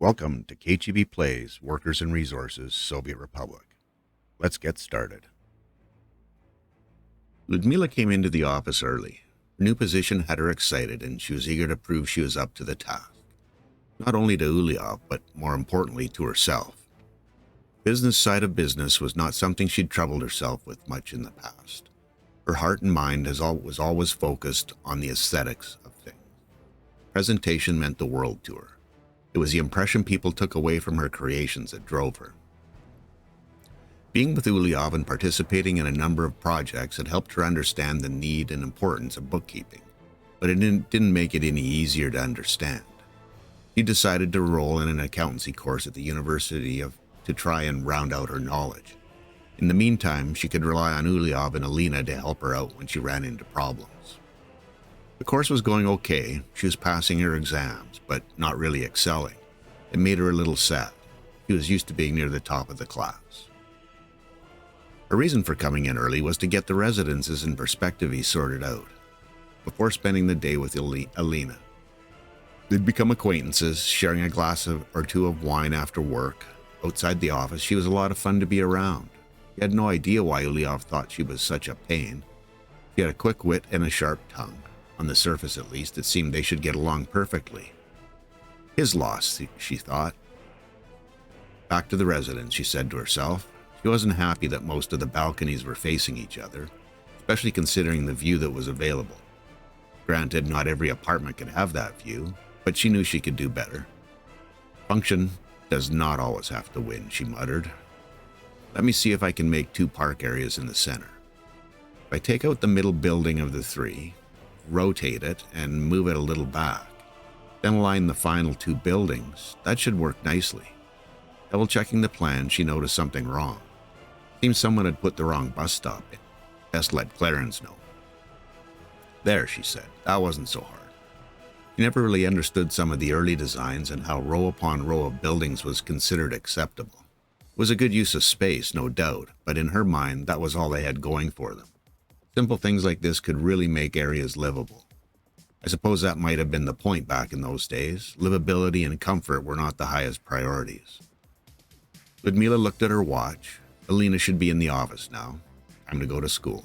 Welcome to kcheebplays, Workers and Resources, Soviet Republic. Let's get started. Ludmila came into the office early. Her new position had her excited, and she was eager to prove she was up to the task. Not only to Uliov, but more importantly to herself. Business side of business was not something she'd troubled herself with much in the past. Her heart and mind was always focused on the aesthetics of things. Presentation meant the world to her. It was the impression people took away from her creations that drove her. Being with Uliov and participating in a number of projects had helped her understand the need and importance of bookkeeping, but it didn't make it any easier to understand. She decided to enroll in an accountancy course at the university to try and round out her knowledge. In the meantime, she could rely on Uliov and Alina to help her out when she ran into problems. The course was going okay. She was passing her exams, but not really excelling. It made her a little sad. She was used to being near the top of the class. Her reason for coming in early was to get the residences and perspectives sorted out before spending the day with Alina. They'd become acquaintances, sharing a glass or two of wine after work. Outside the office, she was a lot of fun to be around. He had no idea why Uliov thought she was such a pain. She had a quick wit and a sharp tongue. On the surface, at least, it seemed they should get along perfectly. His loss, she thought. Back to the residence, she said to herself. She wasn't happy that most of the balconies were facing each other, especially considering the view that was available. Granted, not every apartment could have that view, but she knew she could do better. Function does not always have to win, she muttered. Let me see if I can make 2 park areas in the center. If I take out the middle building of the 3, rotate it, and move it a little back, then align the final 2 buildings, that should work nicely. Double checking the plan, she noticed something wrong. Seems someone had put the wrong bus stop in. Best let Clarence know. There, she said, that wasn't so hard. She never really understood some of the early designs and how row upon row of buildings was considered acceptable. It was a good use of space, no doubt, but in her mind, that was all they had going for them. Simple things like this could really make areas livable. I suppose that might have been the point back in those days. Livability and comfort were not the highest priorities. Ludmila looked at her watch. Alina should be in the office now. Time to go to school.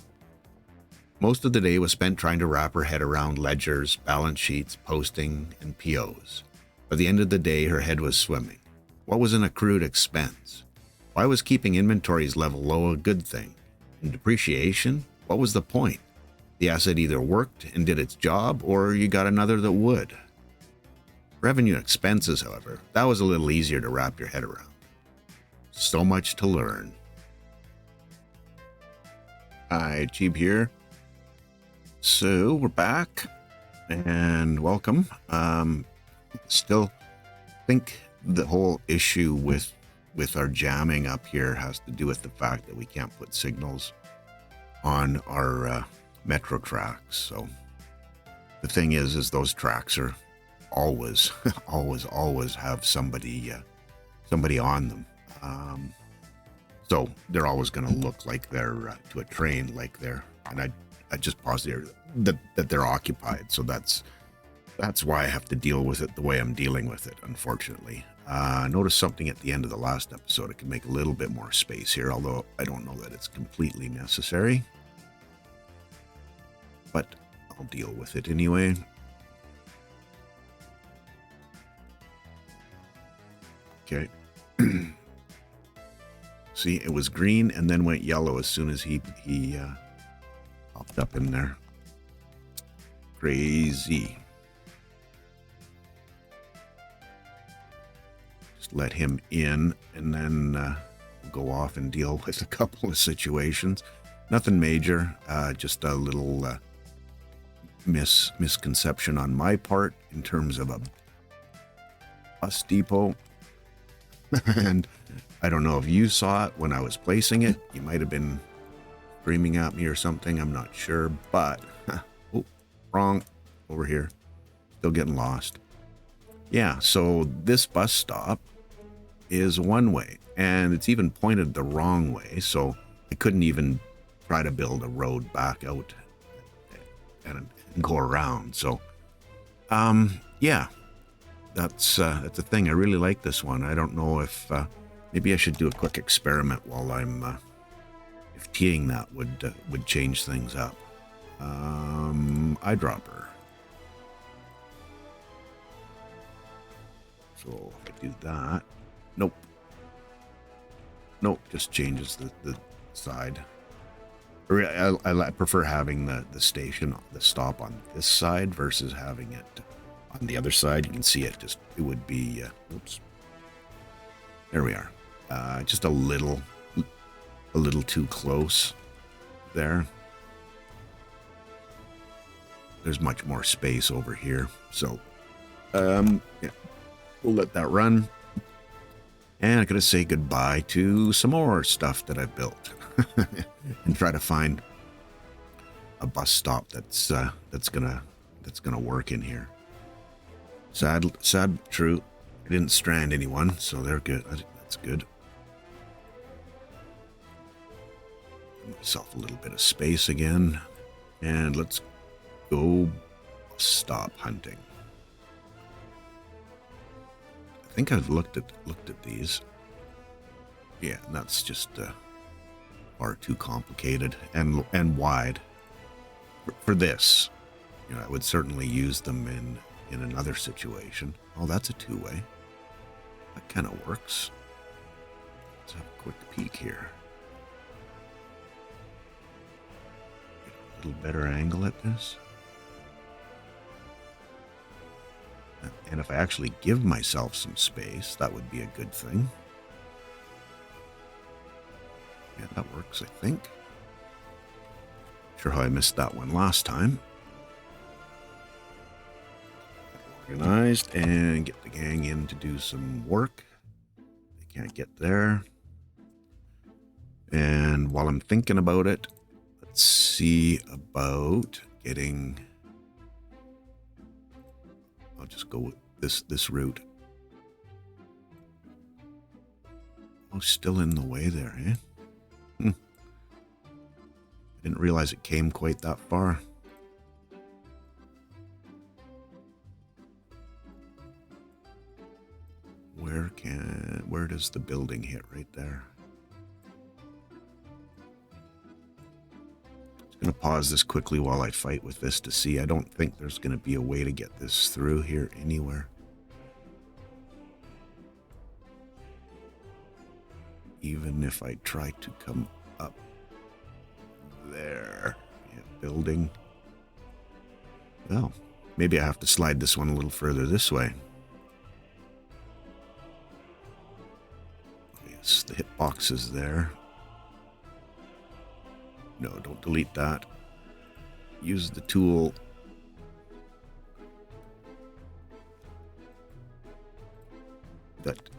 Most of the day was spent trying to wrap her head around ledgers, balance sheets, posting, and POs. By the end of the day, her head was swimming. What was an accrued expense? Why was keeping inventories level low a good thing? And depreciation? What was the point? The asset either worked and did its job, or you got another that would. Revenue expenses, however, that was a little easier to wrap your head around. So much to learn. Hi, Cheeb here. So we're back, and welcome. Still think the whole issue with our jamming up here has to do with the fact that we can't put signals on our metro tracks. So the thing is those tracks are always always have somebody on them. So they're always going to look like they're to a train like they're, and I just pause there that they're occupied. So that's why I have to deal with it the way I'm dealing with it, unfortunately. Notice something at the end of the last episode. It can make a little bit more space here, although I don't know that it's completely necessary. But I'll deal with it anyway. Okay. See, it was green and then went yellow as soon as he popped up in there. Crazy. Just let him in, and then we'll go off and deal with a couple of situations. Nothing major, just a little misconception on my part in terms of a bus depot. And I don't know if you saw it when I was placing it. You might have been screaming at me or something. I'm not sure, but oh, wrong over here. Still getting lost. Yeah, so this bus stop is one way, and it's even pointed the wrong way, so I couldn't even try to build a road back out and go around. So, yeah, that's a thing. I really like this one. I don't know if maybe I should do a quick experiment while I'm if teeing that would change things up. Eyedropper. So if I do that, nope, just changes the side. I prefer having the stop on this side versus having it on the other side. You can see it would be, oops, there we are. Just a little too close there. There's much more space over here. So, yeah, we'll let that run. And I'm going to say goodbye to some more stuff that I've built and try to find a bus stop that's gonna work in here. Sad but true. I didn't strand anyone, so they're good. That's good. Give myself a little bit of space again, and let's go stop hunting. I think I've looked at these. Yeah, and that's just far too complicated and wide for this. You know, I would certainly use them in another situation. Oh, that's a two-way. That kind of works. Let's have a quick peek here. Get a little better angle at this. And if I actually give myself some space, that would be a good thing. Yeah, that works, I think. Sure how I missed that one last time. Organized and get the gang in to do some work. They can't get there. And while I'm thinking about it, let's see about getting... I'll just go with this route. Oh, still in the way there, eh? I didn't realize it came quite that far. Where does the building hit? Right there. Just gonna pause this quickly while I fight with this to see. I don't think there's gonna be a way to get this through here anywhere. Even if I try to come up there. Yeah, building. Well, maybe I have to slide this one a little further this way. Yes, the hitbox is there. No, don't delete that. Use the tool. That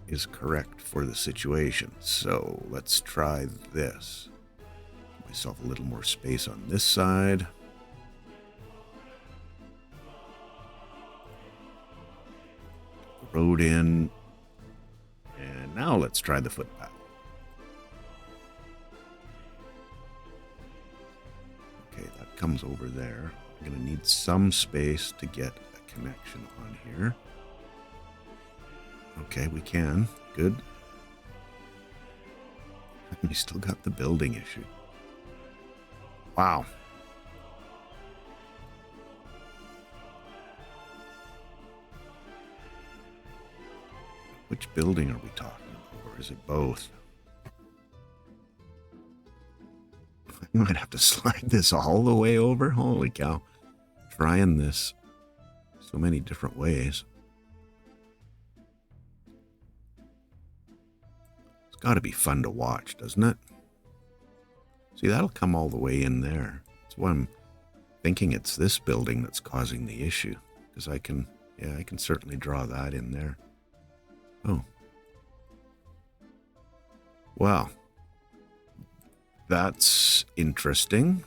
is correct for the situation. So let's try this. Give myself a little more space on this side. The road in. And now let's try the footpath. Okay, that comes over there. I'm going to need some space to get a connection on here. Okay, we can. Good. We still got the building issue. Wow. Which building are we talking about? Or is it both? I might have to slide this all the way over. Holy cow. Trying this so many different ways. It's got to be fun to watch, doesn't it? See, that'll come all the way in there. That's why I'm thinking it's this building that's causing the issue. Because I can certainly draw that in there. Oh. Wow. That's interesting.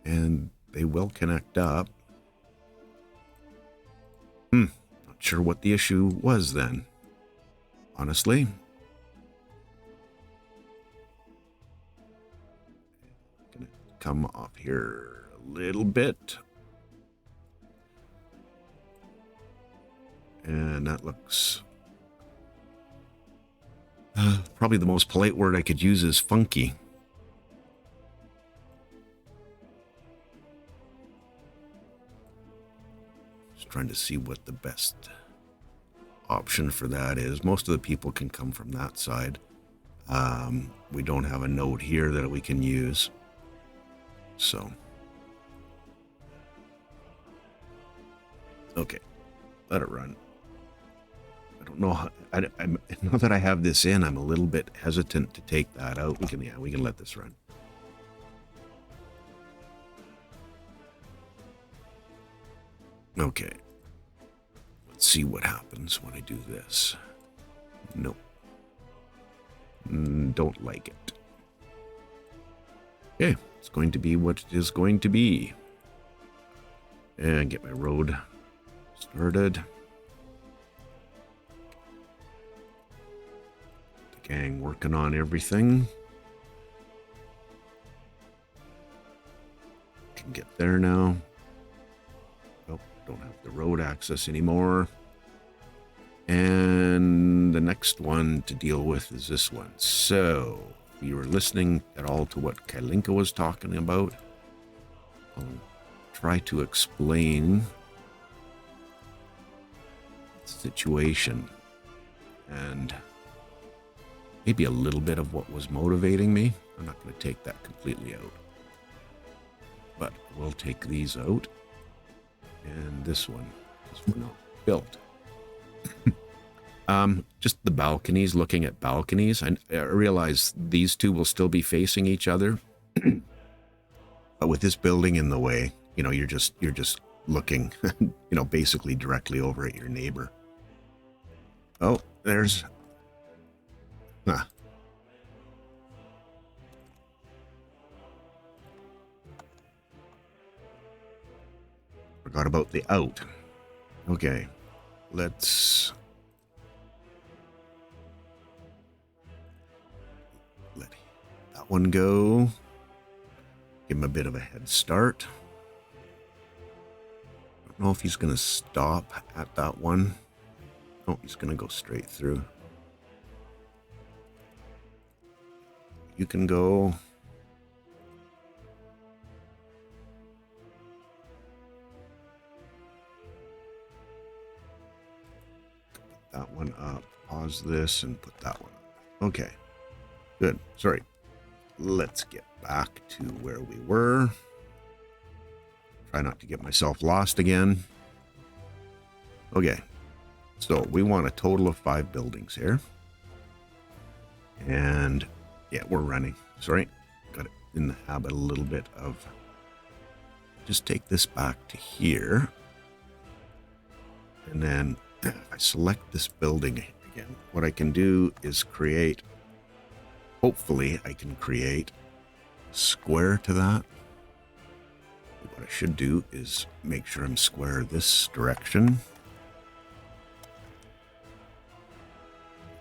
And they will connect up. Not sure what the issue was then. Honestly. Gonna come off here a little bit. And that looks... probably the most polite word I could use is funky. Just trying to see what the best option for that is. Most of the people can come from that side. We don't have a note here that we can use. So. Okay. Let it run. I don't know how, now that I have this in, I'm a little bit hesitant to take that out. We can let this run. Okay. Let's see what happens when I do this. Nope. Don't like it. Okay, it's going to be what it is going to be. And get my road started. The gang working on everything. Can get there now. Oh, don't have the road access anymore. And the next one to deal with is this one. So, if you were listening at all to what Kalinka was talking about, I'll try to explain the situation and maybe a little bit of what was motivating me. I'm not going to take that completely out, but we'll take these out. And this one, because we're not built. Just the balconies, looking at balconies. I realize these two will still be facing each other. But with this building in the way, you know, you're just looking, you know, basically directly over at your neighbor. Oh, there's... Huh. Forgot about the out. Okay, let's... let that one go. Give him a bit of a head start. I don't know if he's going to stop at that one. Oh, he's going to go straight through. You can go. Put that one up. Pause this and put that one up. Okay. Good. Sorry. Let's get back to where we were. Try not to get myself lost again. Okay. So we want a total of 5 buildings here. And yeah, we're running. Sorry. Got it in the habit a little bit of just take this back to here. And then if I select this building again, what I can do is create, hopefully I can create a square to that. What I should do is make sure I'm square this direction.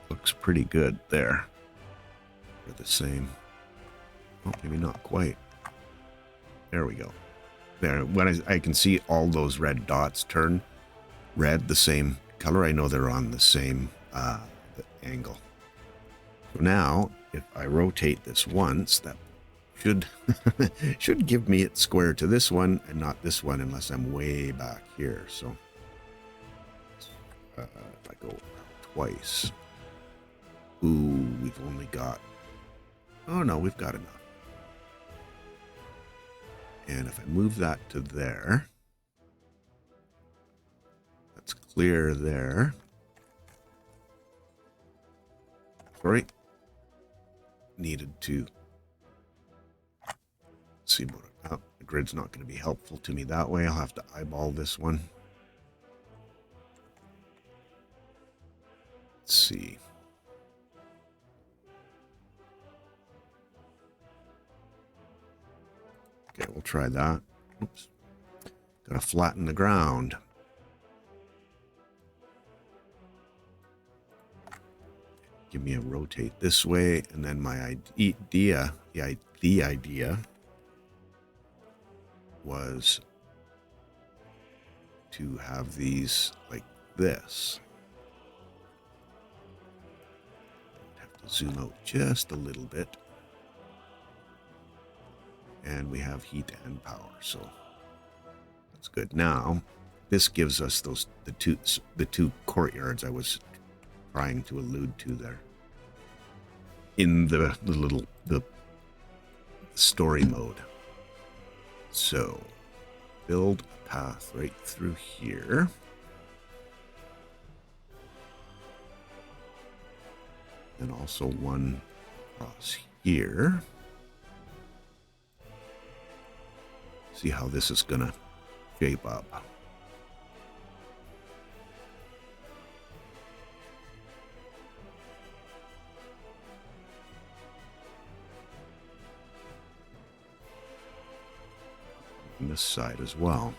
Looks pretty good there. They're the same. Oh, maybe not quite. There we go. There, when I can see all those red dots turn red, the same color, I know they're on the same angle. So now, if I rotate this once, that should give me it square to this one and not this one unless I'm way back here. So if I go twice, ooh, we've only got, oh no, we've got enough. And if I move that to there, that's clear there. Sorry, needed to see about it. Oh, the grid's not going to be helpful to me that way. I'll have to eyeball this one. Let's see. Okay, we'll try that. Oops. Gotta flatten the ground. Give me a rotate this way, and then my idea, the idea was to have these like this. Have to zoom out just a little bit. And we have heat and power, so that's good. Now, this gives us the two courtyards I was trying to allude to there in the story mode. So, build a path right through here. And also one across here. See how this is gonna shape up. And this side as well.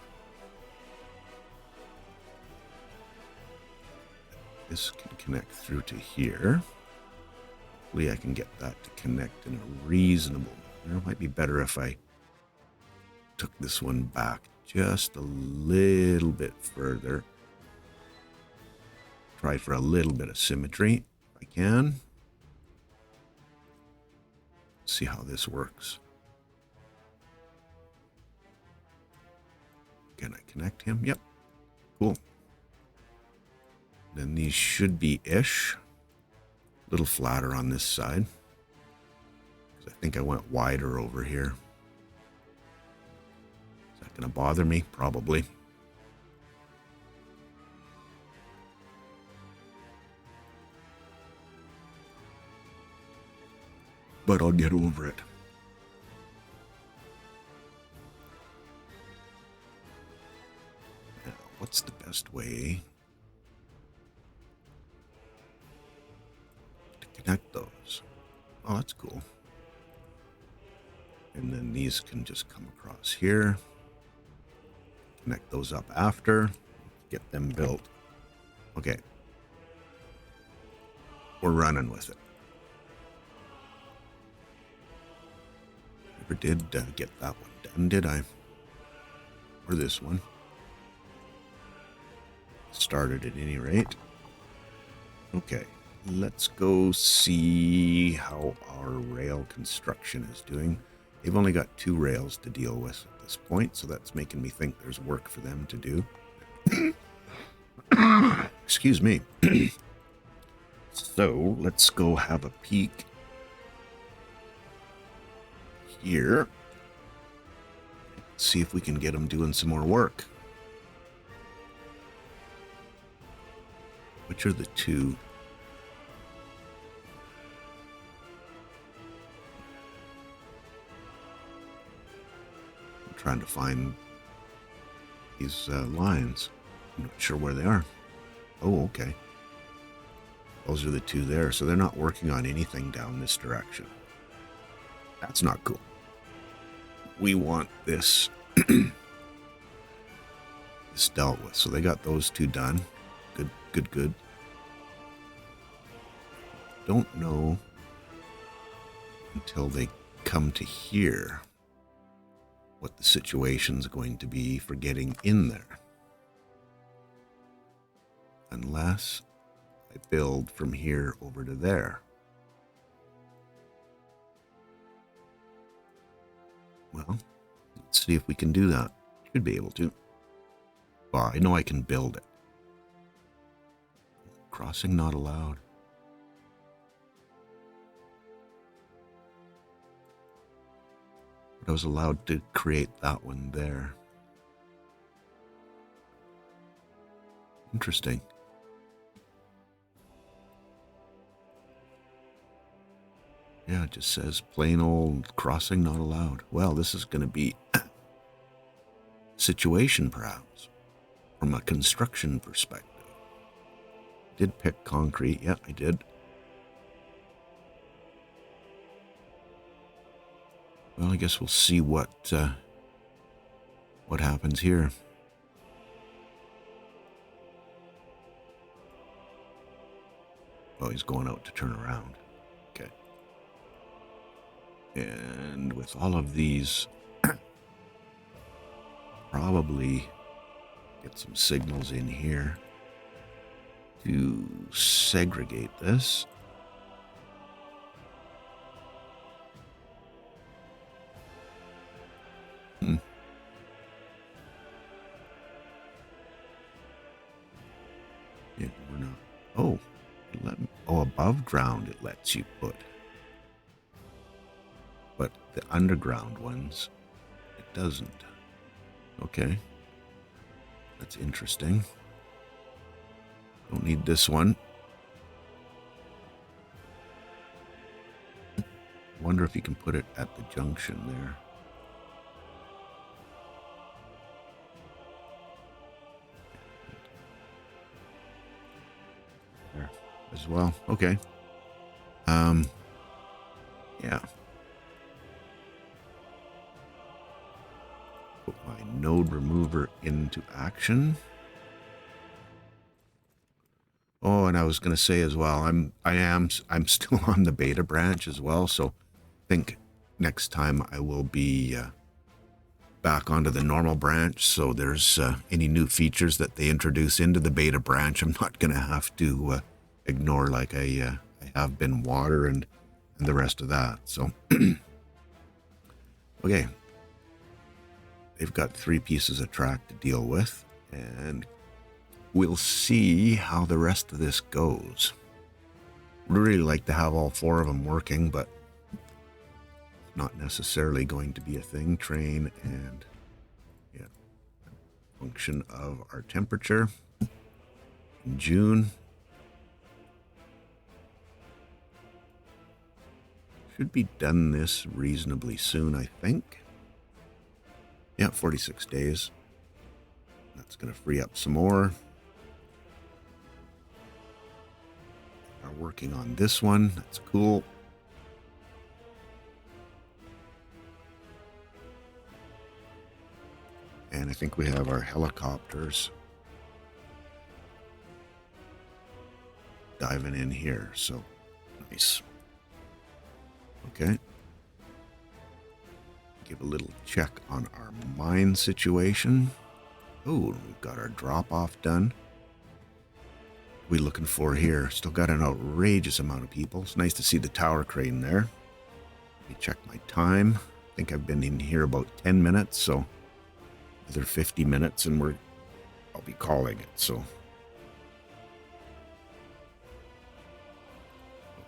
This can connect through to here. Hopefully I can get that to connect in a reasonable manner. It might be better if I took this one back just a little bit further. Try for a little bit of symmetry if I can. See how this works. Can I connect him? Yep. Cool. Then these should be ish. A little flatter on this side. I think I went wider over here. Is that going to bother me? Probably. But I'll get over it. Now, what's the best way to connect those? Oh, that's cool. And then these can just come across here. Connect those up after. Get them built. Okay. We're running with it. Never did get that one done, did I? Or this one. Started at any rate. Okay. Let's go see how our rail construction is doing. They've only got 2 rails to deal with at this point, so that's making me think there's work for them to do. Excuse me. So let's go have a peek here. See if we can get them doing some more work. Which are the 2? Trying to find these lines. I'm not sure where they are. Oh, okay. Those are the 2 there. So they're not working on anything down this direction. That's not cool. We want this, this dealt with. So they got those 2 done. Good, good, good. Don't know until they come to here what the situation's going to be for getting in there. Unless I build from here over to there. Well, let's see if we can do that. Should be able to. Well, I know I can build it. Crossing not allowed. But I was allowed to create that one there. Interesting. Yeah, it just says plain old crossing not allowed. Well, this is going to be a situation perhaps from a construction perspective. Did pick concrete. Yeah, I did. Well, I guess we'll see what happens here. Oh, he's going out to turn around. Okay. And with all of these, probably get some signals in here. to segregate this. Yeah, we're not. Oh, above ground it lets you put. But the underground ones, it doesn't. Okay. That's interesting. Don't need this one. Wonder if you can put it at the junction there. There as well. Okay. Yeah. Put my node remover into action. Oh, and I was going to say as well, I'm still on the beta branch as well, so I think next time I will be back onto the normal branch. So there's any new features that they introduce into the beta branch, I'm not going to have to ignore like I have been water and the rest of that. So okay, they've got 3 pieces of track to deal with, and we'll see how the rest of this goes. Really like to have all 4 of them working, but not necessarily going to be a thing. Train and yeah, function of our temperature in June. Should be done this reasonably soon, I think. Yeah, 46 days. That's going to free up some more. Are working on this one. That's cool. And I think we have our helicopters diving in here. So nice. Okay. Give a little check on our mine situation. Oh, we've got our drop-off done. What are we looking for here? Still got an outrageous amount of people. It's nice to see the tower crane there. Let me check my time. I think I've been in here about 10 minutes, so another 50 minutes and I'll be calling it. So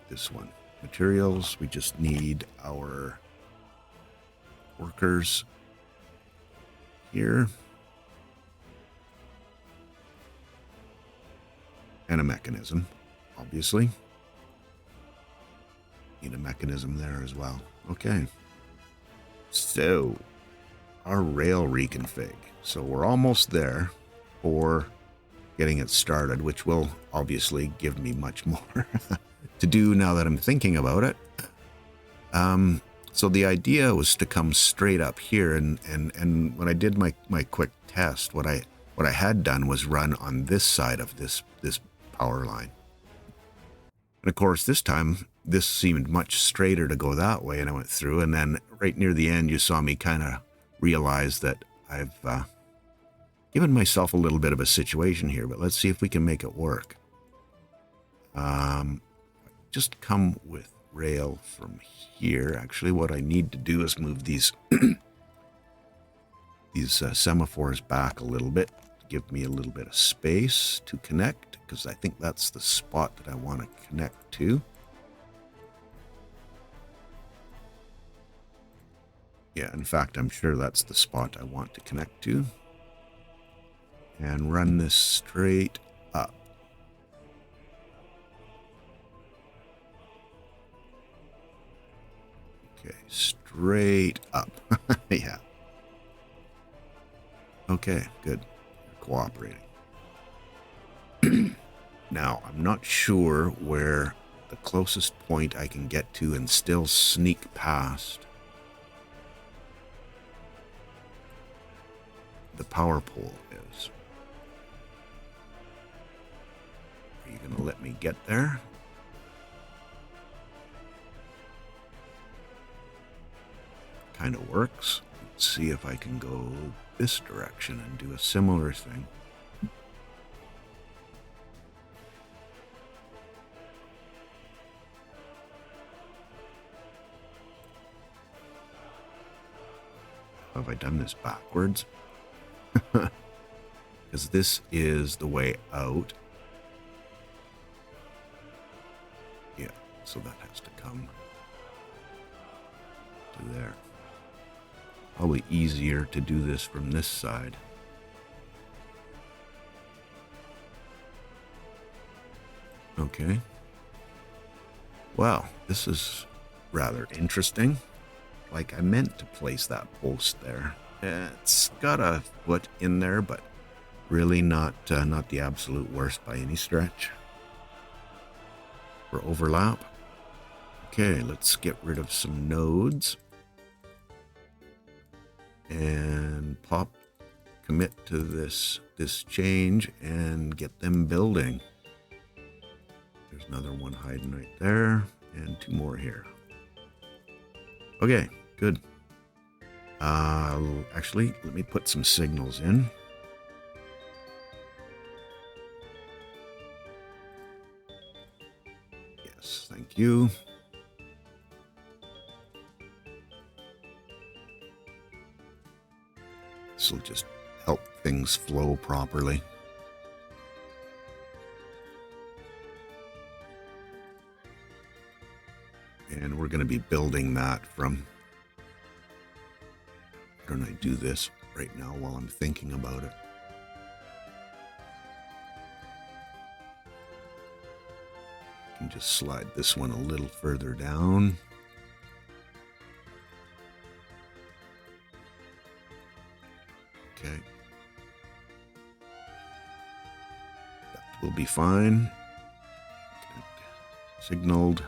this one. Materials, we just need our workers here. And a mechanism, obviously. Need a mechanism there as well. Okay. So, our rail reconfig. So we're almost there for getting it started, which will obviously give me much more to do now that I'm thinking about it. So the idea was to come straight up here, and when I did my quick test, what I had done was run on this side of this power line. And of course, this time this seemed much straighter to go that way, and I went through, and then right near the end you saw me kind of realize that I've given myself a little bit of a situation here, but let's see if we can make it work. Just come with rail from here. Actually, what I need to do is move these semaphores back a little bit to give me a little bit of space to connect, because I think that's the spot that I want to connect to. Yeah, in fact, I'm sure that's the spot I want to connect to. And run this straight up. Okay, straight up. Yeah. Okay, good. You're cooperating. Now, I'm not sure where the closest point I can get to and still sneak past the power pole is. Are you going to let me get there? Kind of works. Let's see if I can go this direction and do a similar thing. Have I done this backwards? Because this is the way out. Yeah, so that has to come to there. Probably easier to do this from this side. Okay. Well, this is rather interesting. Like, I meant to place that post there. It's got a foot in there, but really not the absolute worst by any stretch. For overlap. Okay, let's get rid of some nodes. And commit to this change and get them building. There's another one hiding right there, and 2 more here. Okay, good. Actually, let me put some signals in. Yes, thank you. This will just help things flow properly. And we're going to be building that from... Why don't I do this right now while I'm thinking about it? I can just slide this one a little further down. Okay. That will be fine. Signaled.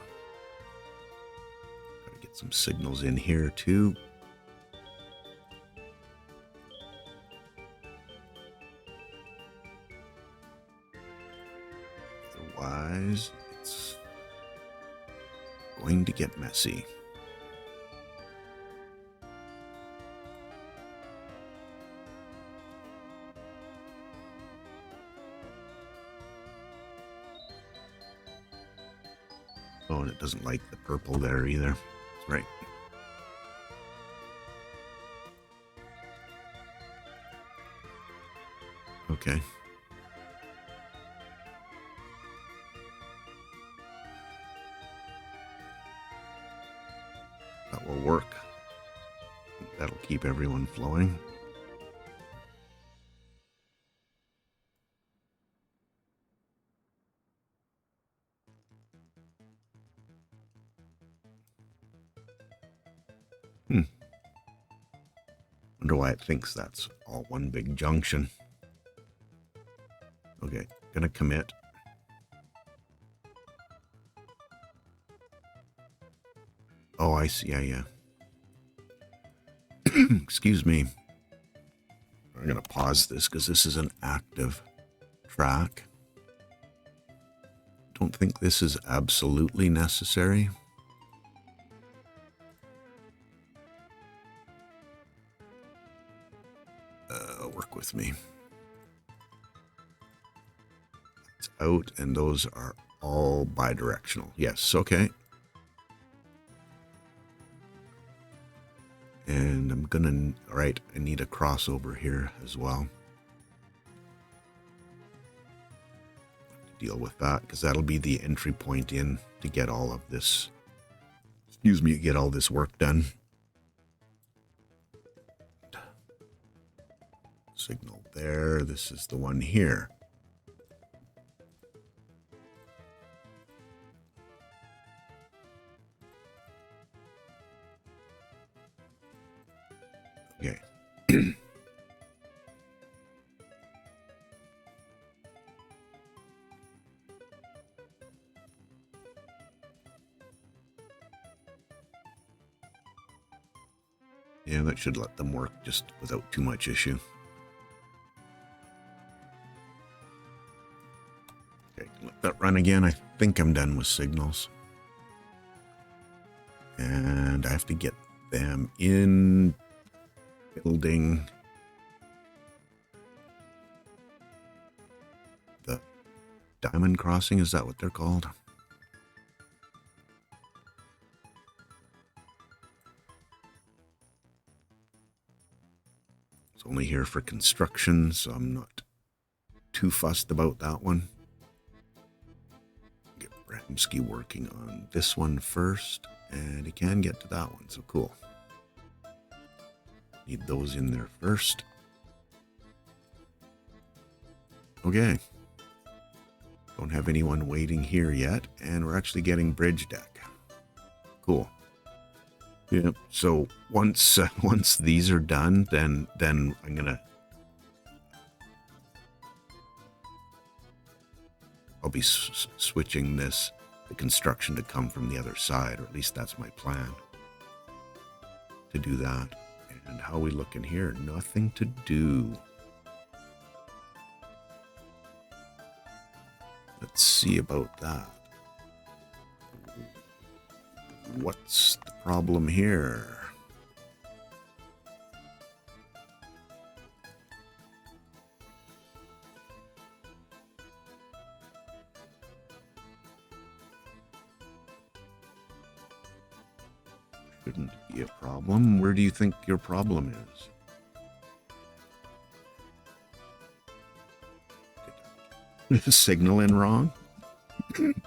Gotta get some signals in here too. Otherwise, it's going to get messy. Oh, and it doesn't like the purple there either. That's right. Okay. That will work. That'll keep everyone flowing. Wonder why it thinks that's all one big junction. Okay, gonna commit. Oh, I see. Yeah. Excuse me. I'm gonna pause this because this is an active track. Don't think this is absolutely necessary. Work with me. It's out, and those are all bidirectional. Yes, okay. And I'm gonna, all right, I need a crossover here as well. Deal with that, because that'll be the entry point in to get all of this, get all this work done. Signal there. This is the one here. Okay. Yeah, that should let them work just without too much issue. Okay, let that run again. I think I'm done with signals. And I have to get them in building the diamond crossing. Is that what they're called? only here for construction, so I'm not too fussed about that one. Get Bramsky working on this one first, and he can get to that one, so cool. Need those in there first. Okay. Don't have anyone waiting here yet, and we're actually getting bridge deck. Cool. Yeah. So once these are done, then I'm gonna. I'll be switching the construction to come from the other side, or at least that's my plan. To do that. And how we looking here? Nothing to do. Let's see about that. What's the problem here? Shouldn't be a problem. Where do you think your problem is? Signal in wrong? Use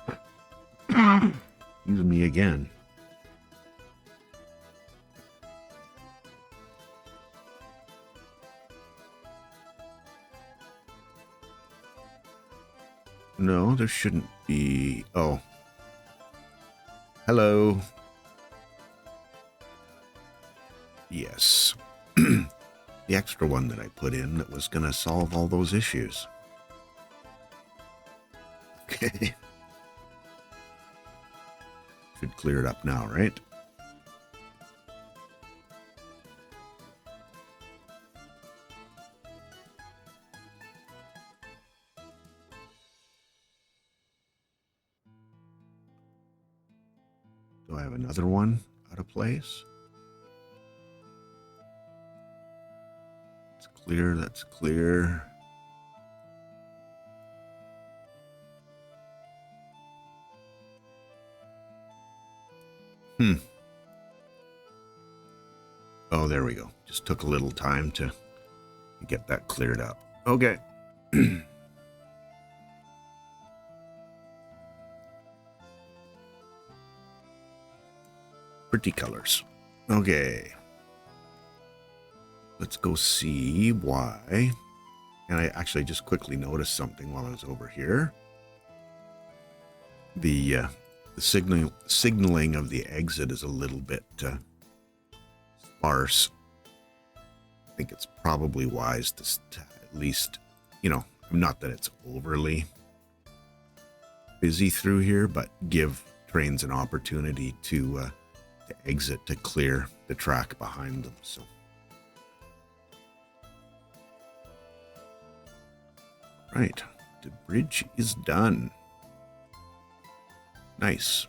me again. No, there shouldn't be. Oh. Hello. Yes. The extra one that I put in that was going to solve all those issues. Okay. Should clear it up now, right? Do I have another one out of place? It's clear, that's clear. Oh, there we go. Just took a little time to get that cleared up. Okay. Pretty colors. Okay. Let's go see why. And I actually just quickly noticed something while I was over here. The signaling of the exit is a little bit sparse. I think it's probably wise to at least, not that it's overly busy through here, but give trains an opportunity to exit, to clear the track behind them. So, right, the bridge is done. Nice.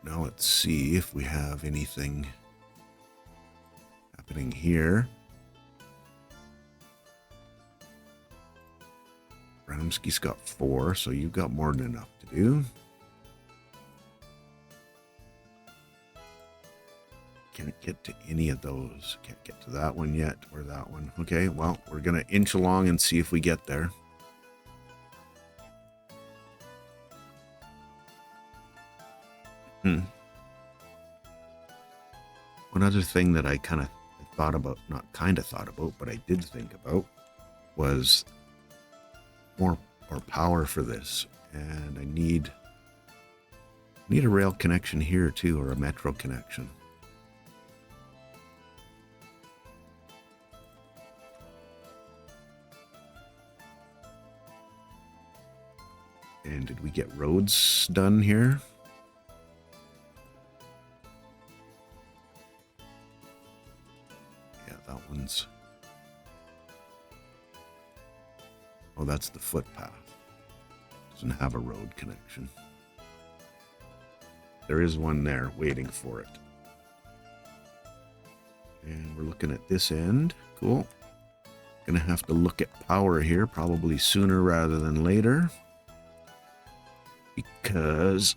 Now let's see if we have anything happening here. Bramsky's got 4, so you've got more than enough to do. Can't get to any of those. Can't get to that one yet, or that one. Okay, well, we're going to inch along and see if we get there. One other thing that I kind of thought about, not kind of thought about, but I did think about, was more power for this. And I need a rail connection here too, or a metro connection. And did we get roads done here? Yeah, that one's... Oh, that's the footpath. Doesn't have a road connection. There is one there waiting for it. And we're looking at this end. Cool. Gonna have to look at power here, probably sooner rather than later. Because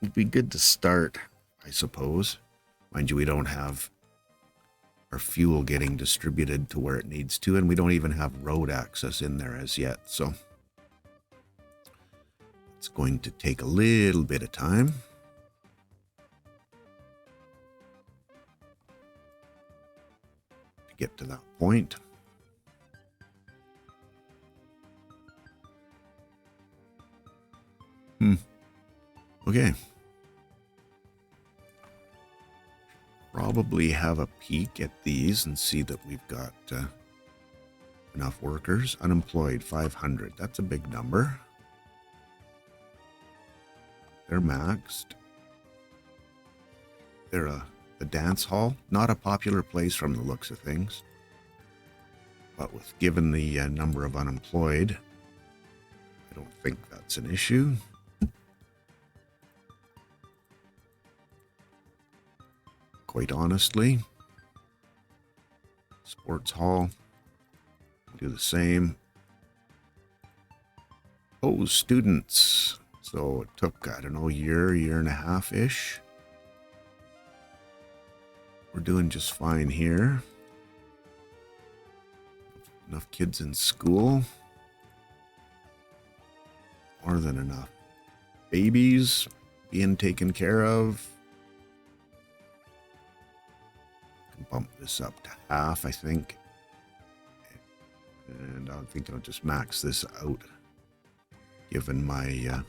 it'd be good to start, I suppose. Mind you, we don't have our fuel getting distributed to where it needs to, and we don't even have road access in there as yet. So it's going to take a little bit of time. To get to that point. Okay. Probably have a peek at these and see that we've got enough workers. Unemployed, 500. That's a big number. They're maxed. They're a dance hall. Not a popular place from the looks of things. But with given the number of unemployed, I don't think that's an issue. Quite honestly. Sports hall. Do the same. Oh, students. So it took, I don't know, year and a half-ish. We're doing just fine here. Enough kids in school. More than enough. Babies being taken care of. Can bump this up to half, I think. And I think I'll just max this out, given my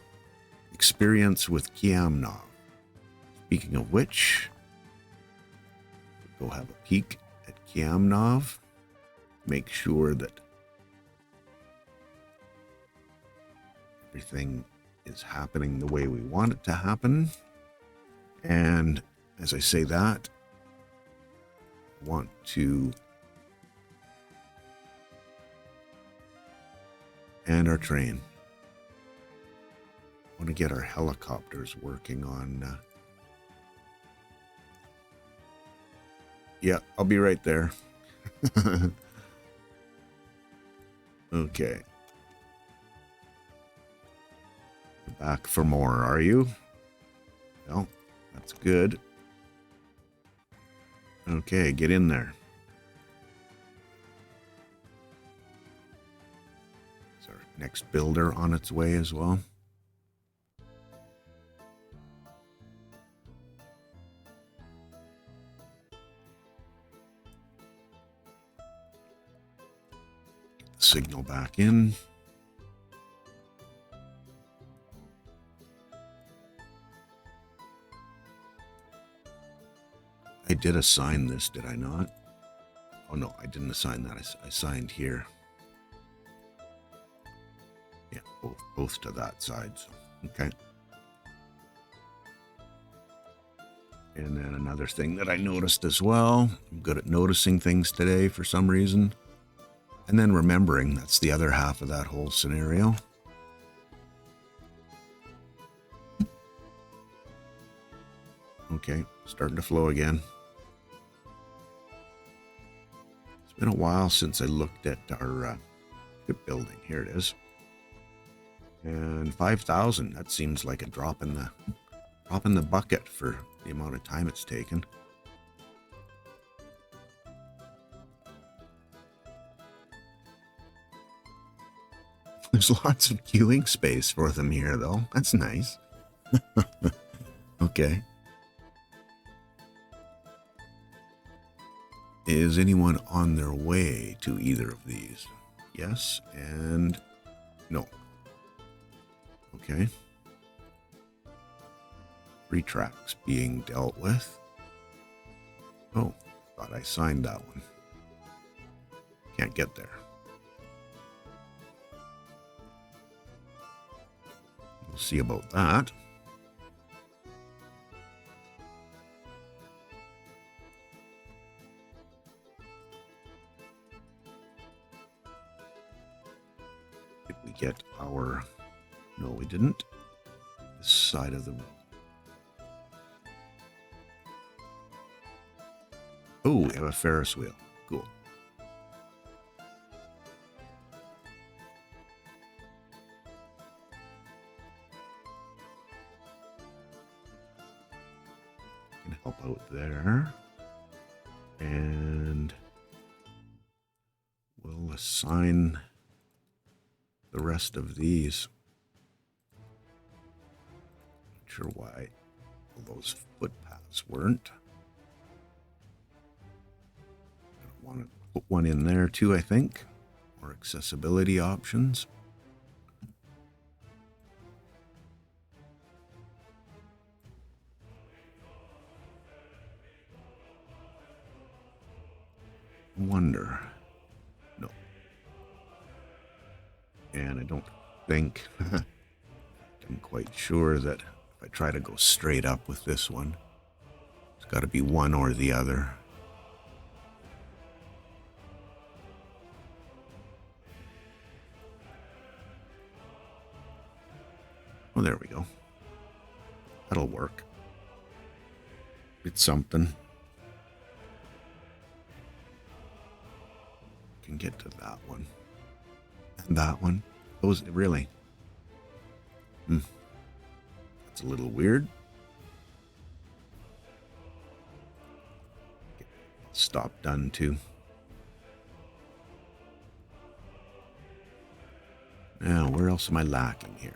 experience with kcheebplays. Speaking of which, we'll go have a peek at kcheebplays. Make sure that everything is happening the way we want it to happen. And as I say that, I want to and our train. I want to get our helicopters working on yeah, I'll be right there. Okay. You're back for more, are you? Well, that's good. Okay, get in there. Is our next builder on its way as well? Signal back in. I did assign this, did I not? Oh no, I didn't assign that. I signed here. Yeah, both to that side. So, okay. And then another thing that I noticed as well. I'm good at noticing things today for some reason. And then remembering, that's the other half of that whole scenario. Okay, starting to flow again. It's been a while since I looked at our shipbuilding. Here it is. And 5,000, that seems like a drop in the bucket for the amount of time it's taken. There's lots of queuing space for them here, though. That's nice. Okay. Is anyone on their way to either of these? Yes and no. Okay. 3 tracks being dealt with. Oh, thought I signed that one. Can't get there. We'll see about that. Did we get our... No, we didn't. This side of the... Oh, we have a Ferris wheel. Cool. Can help out there. And assign the rest of these. Not sure why those footpaths weren't. I want to put one in there too, I think. More accessibility options. Wonder. No. And I don't think, I'm quite sure that if I try to go straight up with this one, it's got to be one or the other. Oh, there we go. That'll work. It's something. Can get to that one. And that one. Those, really? That's a little weird. Stop done too. Now, where else am I lacking here?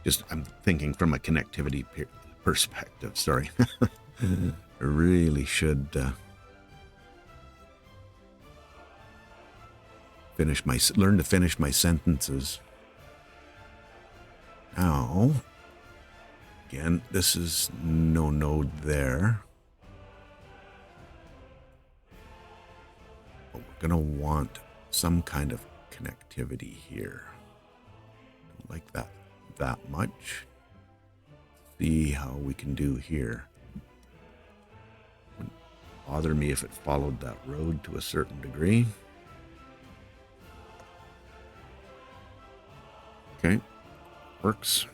Just, I'm thinking from a connectivity perspective, sorry. I really should learn to finish my sentences. Now, again, this is no node there. But we're going to want some kind of connectivity here. Don't like that much. See how we can do here. Wouldn't bother me if it followed that road to a certain degree. Okay, works.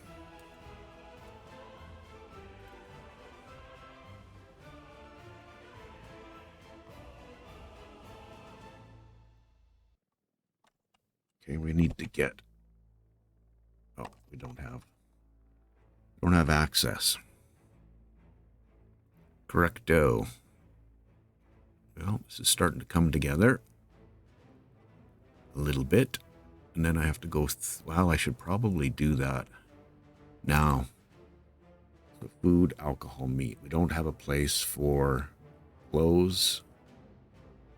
Okay, we need to get, oh, we don't have access. Correcto. Well, this is starting to come together a little bit. And then I have to go, well, I should probably do that now. So food, alcohol, meat. We don't have a place for clothes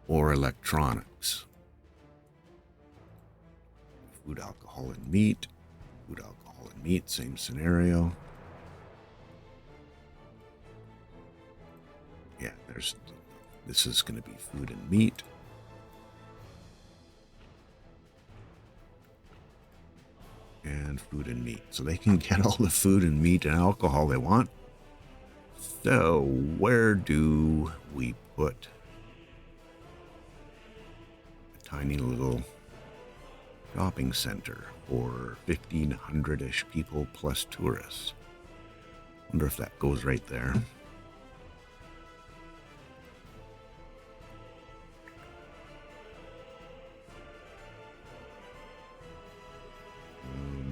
or electronics. Food, alcohol, and meat. Food, alcohol, and meat, same scenario. Yeah, this is going to be food and meat. And food and meat. So they can get all the food and meat and alcohol they want. So where do we put a tiny little shopping center for 1,500-ish people plus tourists? Wonder if that goes right there.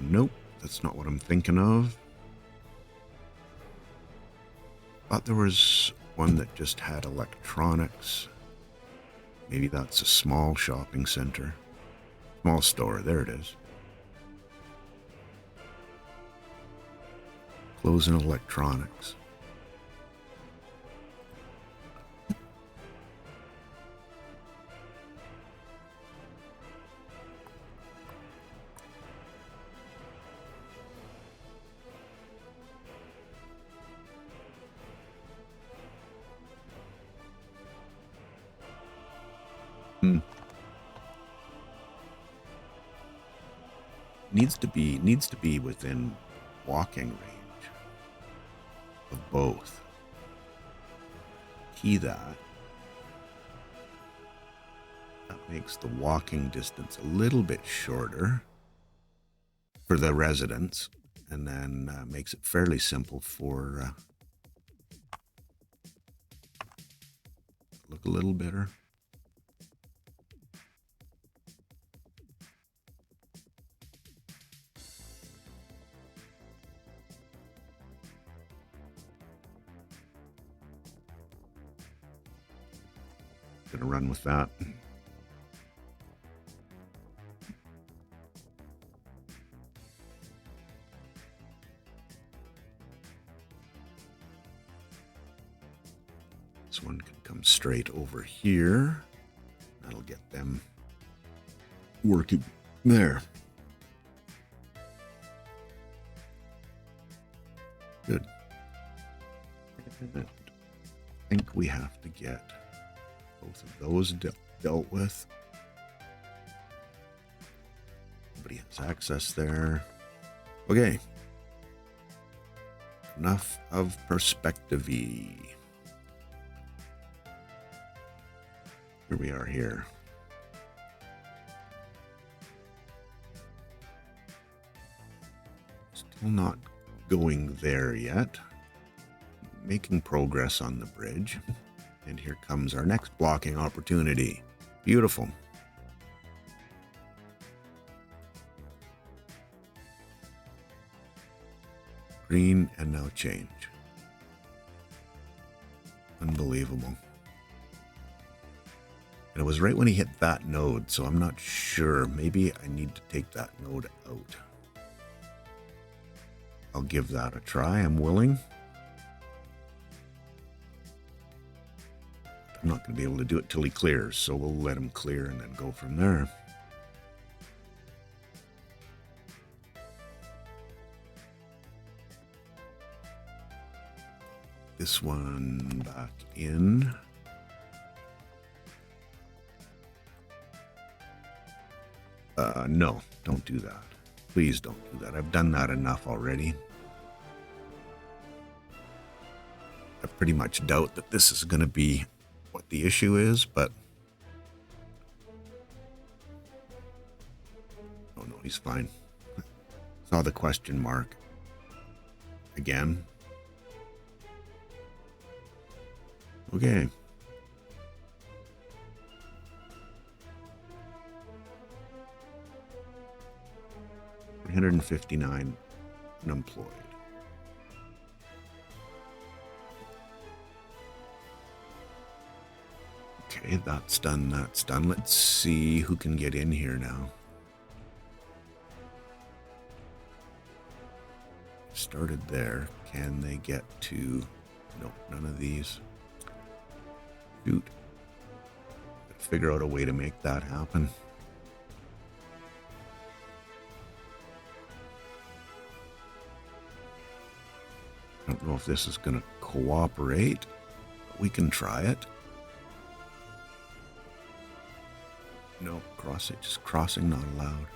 Nope, that's not what I'm thinking of. Thought there was one that just had electronics. Maybe that's a small shopping center. Small store, there it is. Clothes and electronics. Needs to be within walking range of both. Key that. That makes the walking distance a little bit shorter for the residents, and then makes it fairly simple for look a little better. Gonna run with that. This one can come straight over here. That'll get them working there. Good. And I think we have to get both of those dealt with. Nobody has access there. Okay. Enough of perspective-y. Here we are here. Still not going there yet. Making progress on the bridge. And here comes our next blocking opportunity. Beautiful. Green and now change. Unbelievable. And it was right when he hit that node, so I'm not sure. Maybe I need to take that node out. I'll give that a try. I'm willing. I'm not going to be able to do it till he clears, so we'll let him clear and then go from there. This one back in. No, don't do that. Please don't do that. I've done that enough already. I pretty much doubt that this is going to be what the issue is, but... Oh no, he's fine. Saw the question mark. Again. Okay. $359 unemployed. Okay, that's done, that's done. Let's see who can get in here now. Started there. Can they get to... No, none of these. Shoot. Gotta figure out a way to make that happen. I don't know if this is going to cooperate, but we can try it. No, cross it. Just crossing not allowed.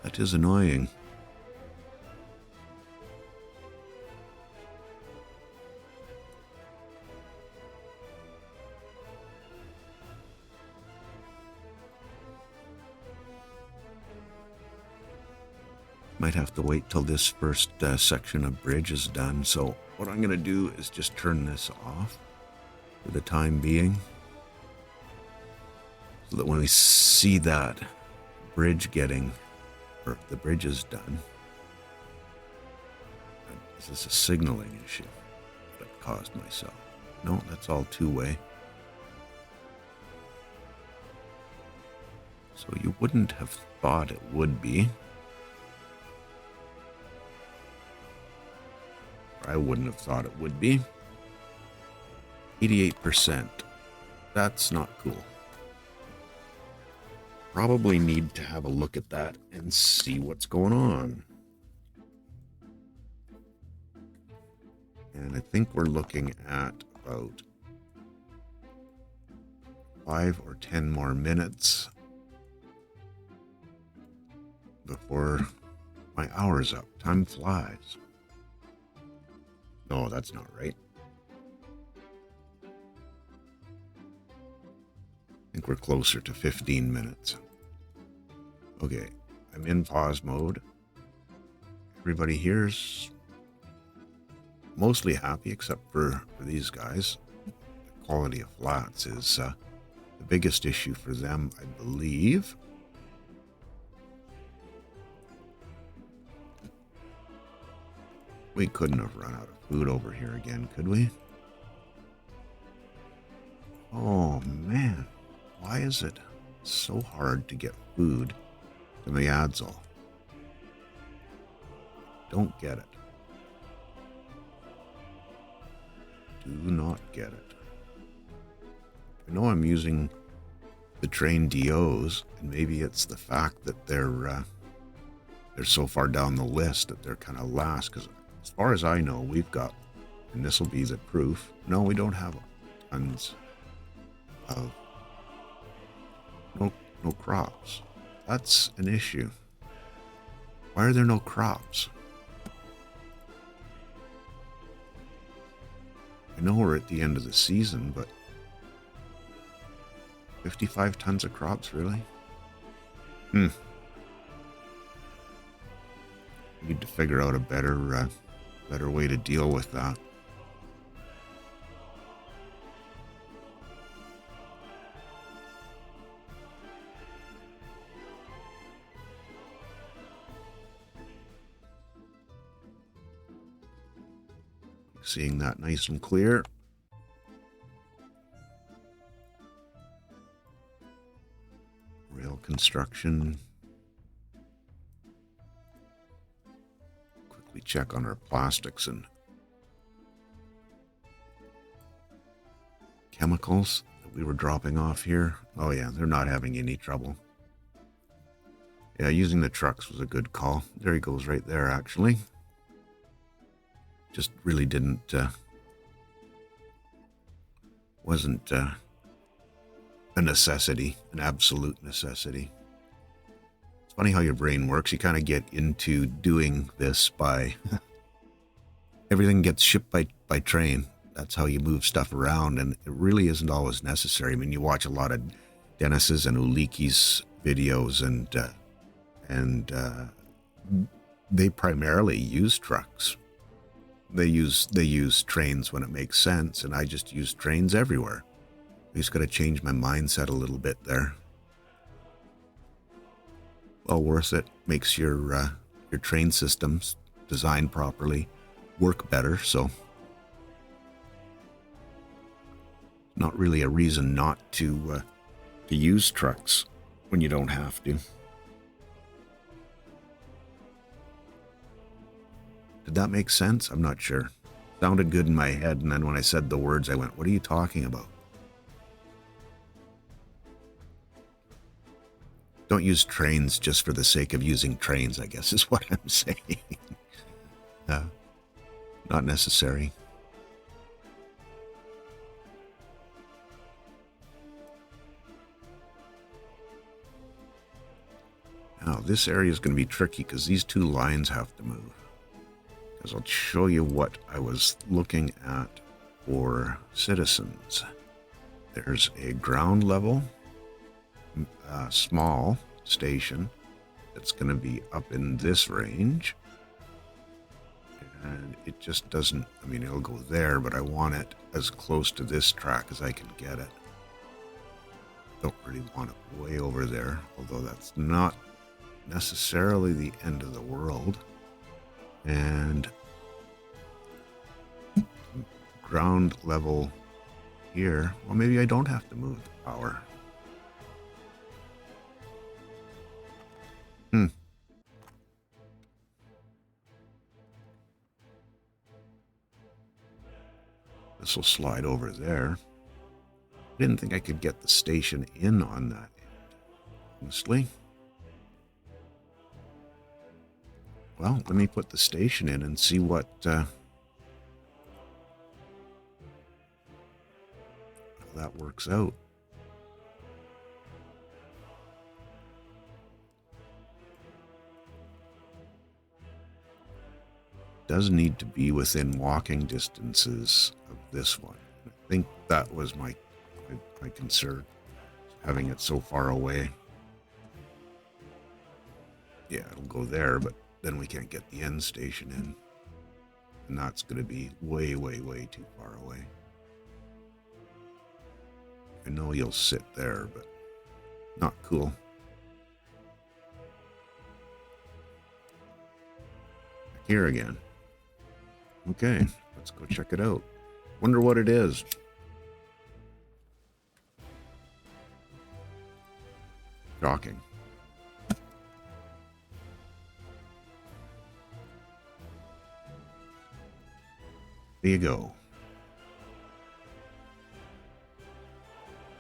That is annoying. Might have to wait till this first section of bridge is done. So what I'm going to do is just turn this off for the time being, so that when we see that bridge getting, or the bridge is done, is this a signaling issue that I've caused myself? No, that's all two-way. So you wouldn't have thought it would be. I wouldn't have thought it would be. 88%. That's not cool. Probably need to have a look at that and see what's going on. And I think we're looking at about 5 or 10 more minutes before my hour's up. Time flies. No, that's not right. I think we're closer to 15 minutes. Okay, I'm in pause mode. Everybody here's mostly happy except for these guys. The quality of flats is the biggest issue for them, I believe. We couldn't have run out of food over here again, could we? Oh man, why is it so hard to get food to Miadzal? Don't get it. Do not get it. I know I'm using the train DOs, and maybe it's the fact that they're so far down the list that they're kind of last, because as far as I know, we've got, and this will be the proof, no, we don't have tons of no crops. That's an issue. Why are there no crops? I know we're at the end of the season, but 55 tons of crops, really? Need to figure out a better way to deal with that. Seeing that nice and clear. Rail construction. Quickly check on our plastics and chemicals that we were dropping off here. Oh yeah, they're not having any trouble. Yeah, using the trucks was a good call. There he goes right there, actually. Just really didn't, wasn't a necessity, an absolute necessity. It's funny how your brain works. You kind of get into doing this by, everything gets shipped by train. That's how you move stuff around, and it really isn't always necessary. I mean, you watch a lot of Dennis's and Uliki's videos, and they primarily use trucks. They use trains when it makes sense, and I just use trains everywhere. I just got to change my mindset a little bit there. Well worth it. Makes your train systems designed properly work better. So, not really a reason not to use trucks when you don't have to. Did that make sense? I'm not sure. Sounded good in my head, and then when I said the words, I went, what are you talking about? Don't use trains just for the sake of using trains, I guess is what I'm saying. Not necessary. Now, this area is going to be tricky because these two lines have to move. I'll show you what I was looking at for citizens. There's a ground level, small station that's going to be up in this range. And it just doesn't, I mean, it'll go there, but I want it as close to this track as I can get it. Don't really want it way over there, although that's not necessarily the end of the world. And ground level here. Well, maybe I don't have to move the power. This will slide over there. I didn't think I could get the station in on that end, honestly. Well, let me put the station in and see what how that works out. Does need to be within walking distances of this one. I think that was my concern, having it so far away. Yeah, it'll go there, but then we can't get the end station in. And that's going to be way, way, way too far away. I know you'll sit there, but not cool. Here again. Okay, let's go check it out. Wonder what it is. Shocking. There you go.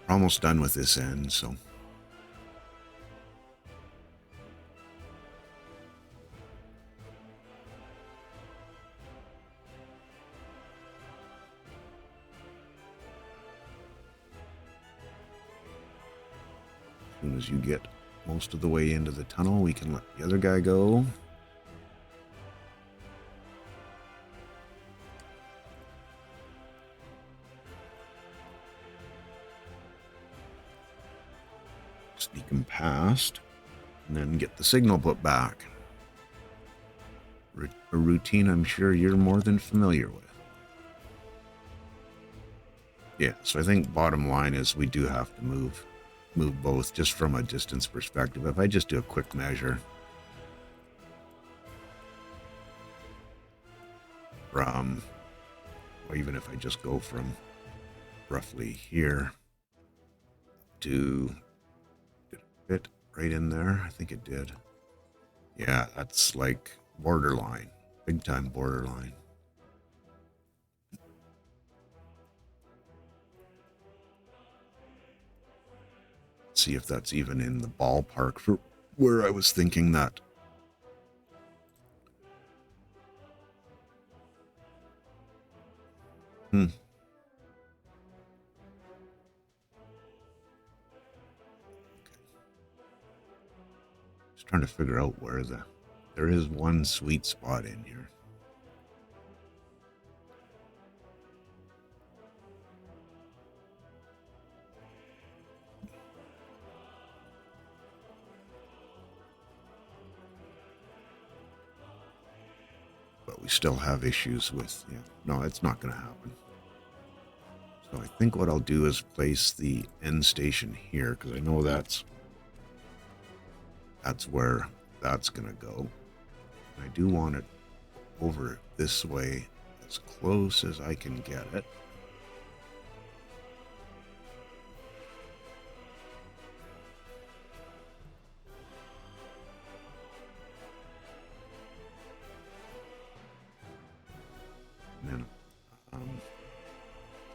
We're almost done with this end, so. As soon as you get most of the way into the tunnel, we can let the other guy go. Sneak him past, and then get the signal put back. A routine I'm sure you're more than familiar with. Yeah, so I think bottom line is we do have to move both just from a distance perspective. If I just do a quick measure from, or even if I just go from roughly here to, did it fit right in there? I think it did. Yeah, that's like borderline, big time borderline. See if that's even in the ballpark for where I was thinking that. Okay. Just trying to figure out where there is one sweet spot in here. But we still have issues with, yeah, no, it's not going to happen. So I think what I'll do is place the end station here, because I know that's where that's going to go. And I do want it over this way as close as I can get it. And then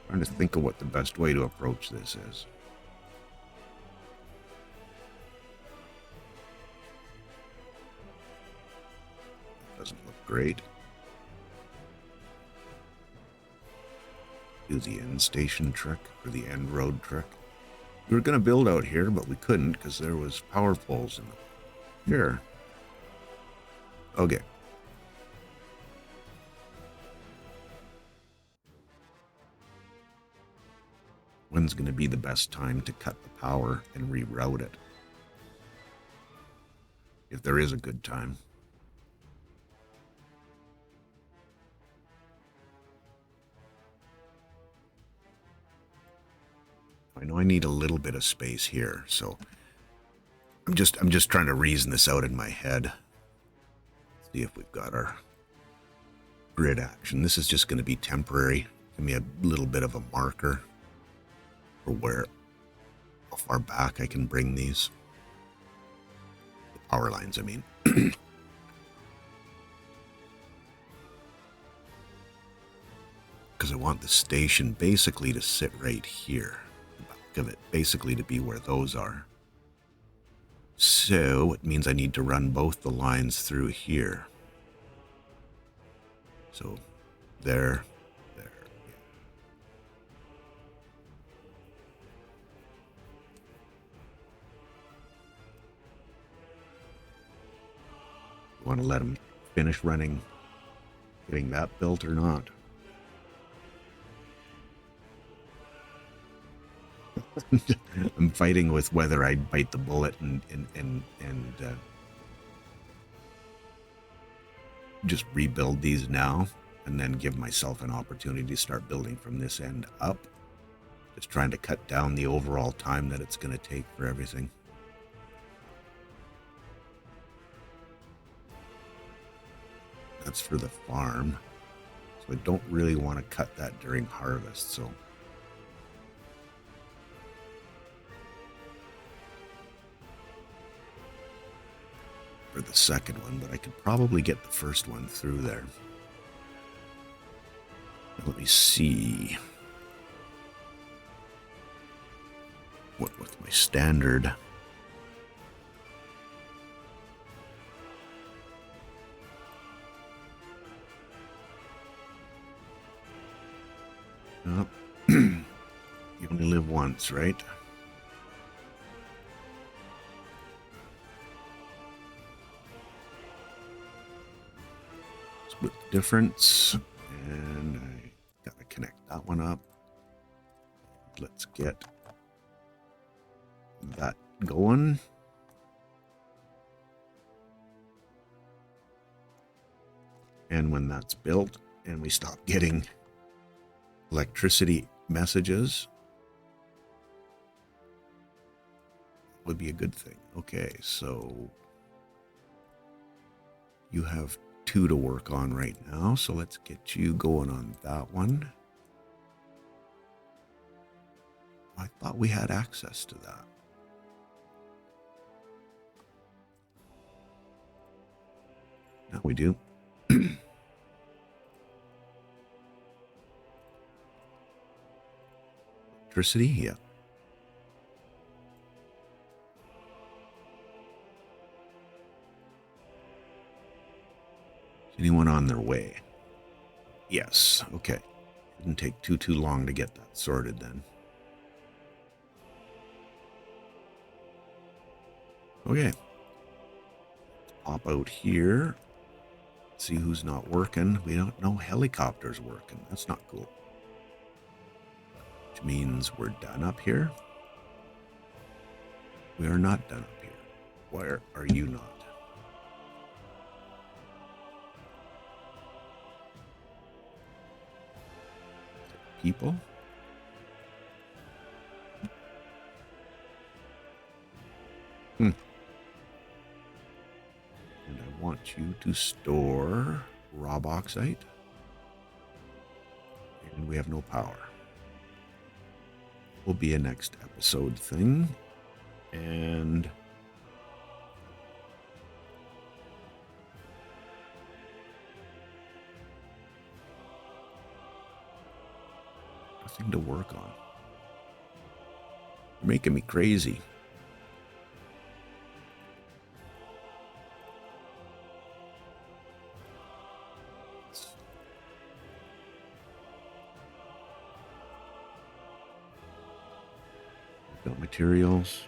trying to think of what the best way to approach this is. Doesn't look great. Do the end station trick or the end road trick. We were going to build out here, but we couldn't because there was power poles in the here. Okay. When's going to be the best time to cut the power and reroute it? If there is a good time. I know I need a little bit of space here, so I'm just trying to reason this out in my head. See if we've got our grid action. This is just going to be temporary. Give me a little bit of a marker for how far back I can bring these. The power lines, I mean. Because I want the station basically to sit right here. The back of it, basically to be where those are. So it means I need to run both the lines through here. So there. Want to let them finish running, getting that built or not? I'm fighting with whether I'd bite the bullet and just rebuild these now and then give myself an opportunity to start building from this end up Just trying to cut down the overall time that it's going to take for everything. That's for the farm. So I don't really want to cut that during harvest, so for the second one, but I could probably get the first one through there. Let me see what with my standard. Oh, you only live once, right? Split the difference, and I gotta connect that one up. Let's get that going. And when that's built and we stop getting electricity messages, would be a good thing. Okay, so you have 2 to work on right now, so let's get you going on that one. I thought we had access to that. Now we do. Electricity, yeah. Is anyone on their way? Yes, okay. Didn't take too long to get that sorted then. Okay. Let's pop out here. See who's not working. We don't know helicopters working. That's not cool. Which means we're done up here. We are not done up here. Where are you not? People? And I want you to store raw bauxite. And we have no power. Will be a next episode thing. And nothing to work on. You're making me crazy. Got materials.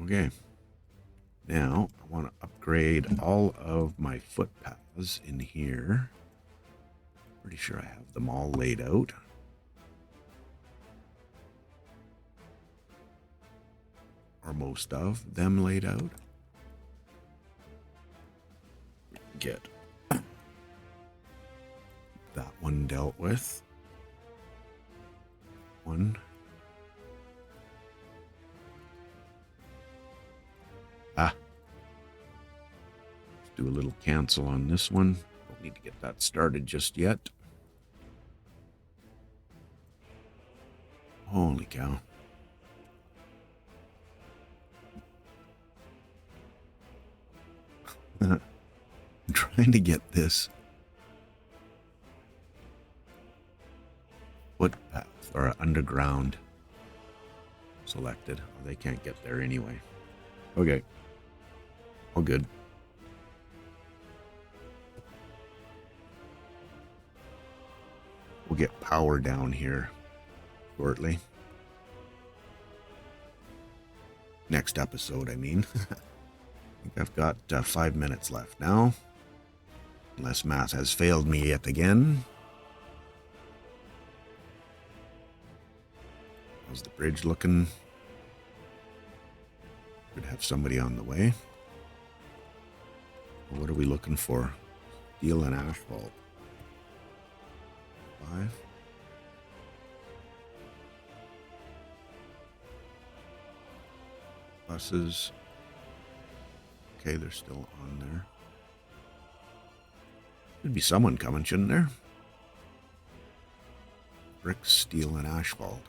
Okay. Now I want to upgrade all of my footpaths in here. Pretty sure I have them all laid out. Or most of them laid out. Get that one dealt with. One. Let's do a little cancel on this one. Don't need to get that started just yet. Holy cow. I'm trying to get this footpath or underground selected. Oh, they can't get there anyway. Okay. All good. We'll get power down here shortly. Next episode, I mean. I think I've got 5 minutes left now. Unless math has failed me yet again. How's the bridge looking? Could have somebody on the way. What are we looking for? Steel and asphalt. trusses. Okay, they're still on there. There'd be someone coming, shouldn't there? Brick, steel, and asphalt.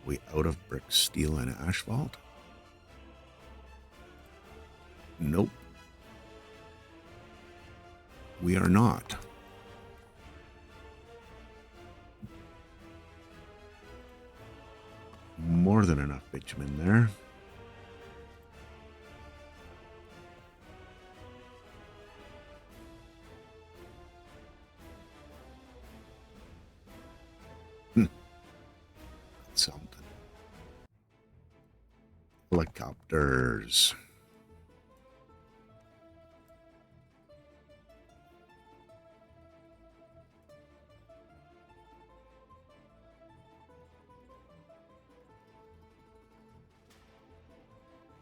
We out of brick, steel, and asphalt? Nope. We are not. More than enough bitumen there. Something. Helicopters.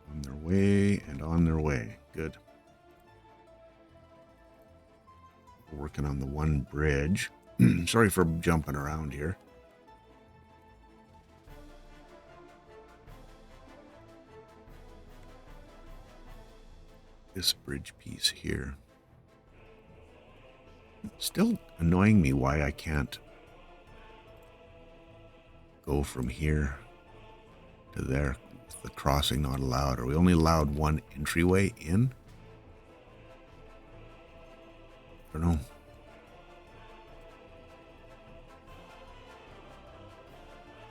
On their way and on their way. Good. We're working on the one bridge. Sorry for jumping around here. This bridge piece here. Still annoying me why I can't go from here to there. With the crossing not allowed. Are we only allowed one entryway in? I don't know.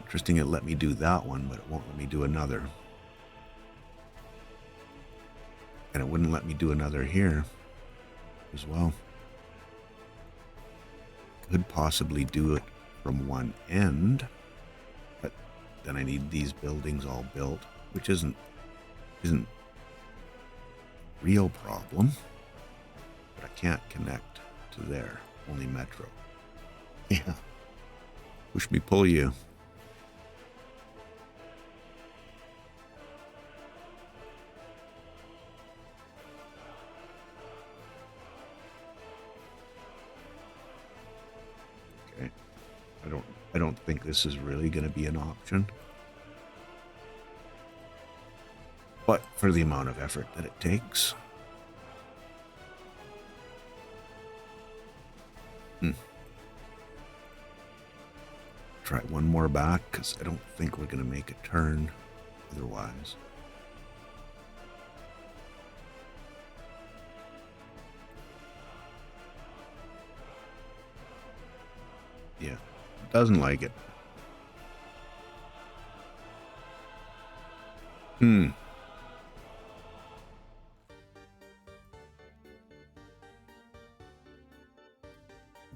Interesting, it let me do that one, but it won't let me do another. And it wouldn't let me do another here as well. Could possibly do it from one end, but then I need these buildings all built, which isn't real problem. But I can't connect to there. Only metro. Yeah. Push me, pull you. I don't think this is really going to be an option. But for the amount of effort that it takes. Try one more back, because I don't think we're going to make a turn otherwise. Yeah. Doesn't like it.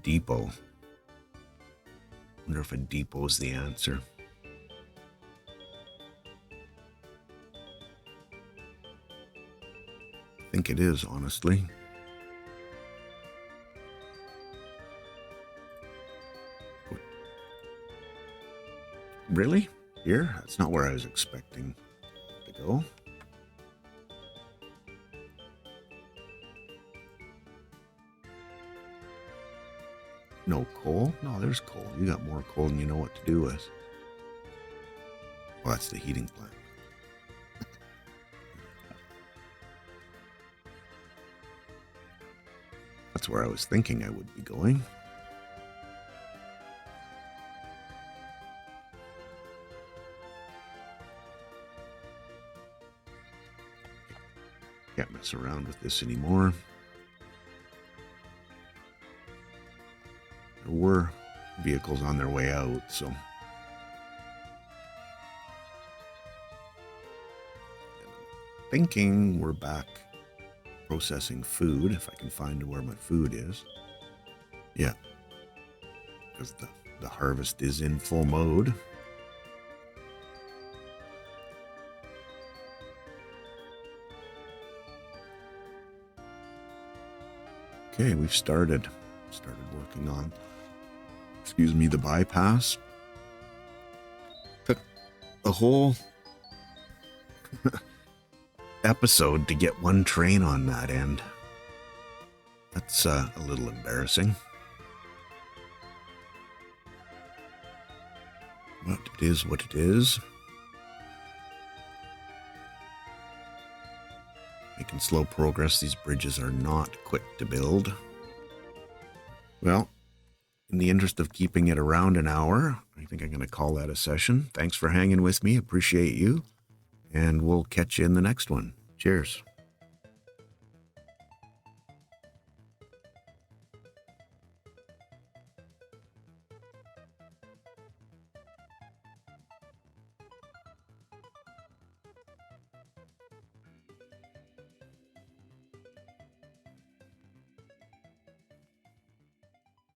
Depot. Wonder if a depot is the answer. I think it is, honestly. Really? Here? That's not where I was expecting to go. No coal? No, there's coal. You got more coal than you know what to do with. Well, that's the heating plant. That's where I was thinking I would be going. Can't mess around with this anymore. There were vehicles on their way out, so thinking we're back processing food, if I can find where my food is. Yeah, because the harvest is in full mode. Okay, we've started working on, the bypass. Took the whole episode to get one train on that end. That's a little embarrassing. But it is what it is. making slow progress. These bridges are not quick to build. Well, in the interest of keeping it around an hour, I think I'm going to call that a session. Thanks for hanging with me. Appreciate you. And we'll catch you in the next one. Cheers.